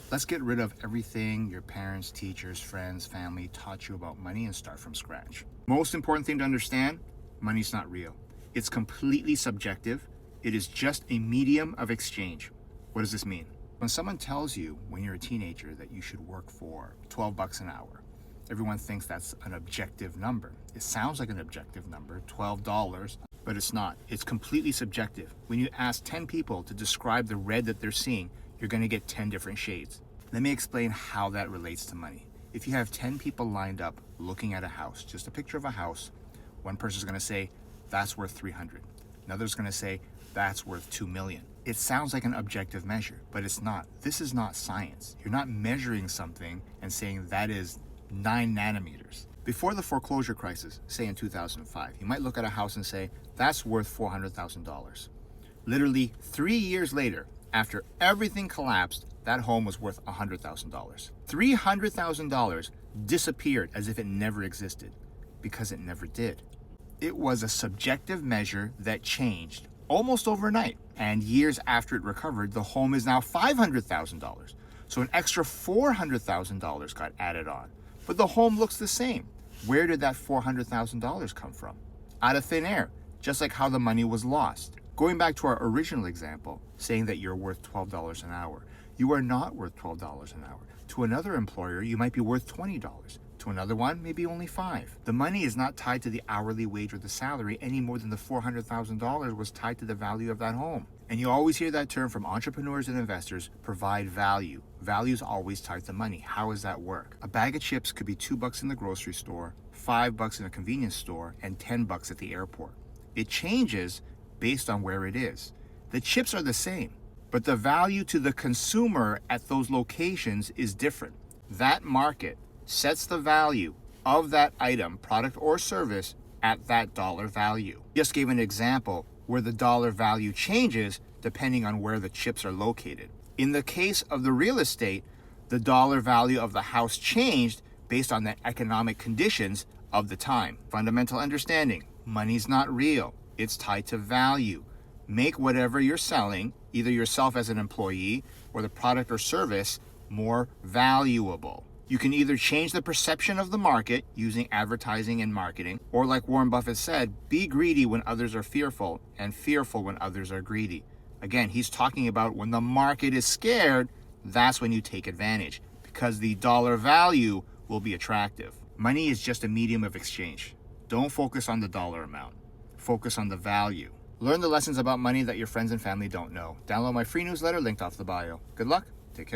Let's get rid of everything your parents, teachers, friends, family taught you about money and start from scratch. Most important thing to understand, money's not real. It's completely subjective. It is just a medium of exchange. What does this mean? When someone tells you when you're a teenager that you should work for 12 bucks an hour, everyone thinks that's an objective number. It sounds like an objective number, $12, but it's not. It's completely subjective. When you ask 10 people to describe the red that they're seeing, you're going to get 10 different shades. Let me explain how that relates to money. If you have 10 people lined up looking at a house, just a picture of a house, one person's going to say, that's worth 300. Another's going to say, that's worth 2 million. It sounds like an objective measure, but it's not. This is not science. You're not measuring something and saying that is 9 nanometers. Before the foreclosure crisis, say in 2005, you might look at a house and say, that's worth $400,000. Literally 3 years later, after everything collapsed, that home was worth $100,000. $300,000 disappeared as if it never existed, because it never did. It was a subjective measure that changed almost overnight. And years after it recovered, the home is now $500,000. So an extra $400,000 got added on. But the home looks the same. Where did that $400,000 come from? Out of thin air, just like how the money was lost. Going back to our original example, saying that you're worth $12 an hour, you are not worth $12 an hour. To another employer, you might be worth $20. To another one, maybe only $5. The money is not tied to the hourly wage or the salary any more than the $400,000 was tied to the value of that home. And you always hear that term from entrepreneurs and investors, provide value. Value is always tied to money. How does that work? A bag of chips could be $2 in the grocery store, $5 in a convenience store, and $10 at the airport. It changes based on where it is. The chips are the same, but the value to the consumer at those locations is different. That market sets the value of that item, product, or service at that dollar value. Just gave an example where the dollar value changes depending on where the chips are located. In the case of the real estate, the dollar value of the house changed based on the economic conditions of the time. Fundamental understanding, money's not real. It's tied to value. Make whatever you're selling, either yourself as an employee or the product or service, more valuable. You can either change the perception of the market using advertising and marketing, or like Warren Buffett said, be greedy when others are fearful and fearful when others are greedy. Again, he's talking about when the market is scared, that's when you take advantage because the dollar value will be attractive. Money is just a medium of exchange. Don't focus on the dollar amount. Focus on the value. Learn the lessons about money that your friends and family don't know. Download my free newsletter linked off the bio. Good luck. Take care.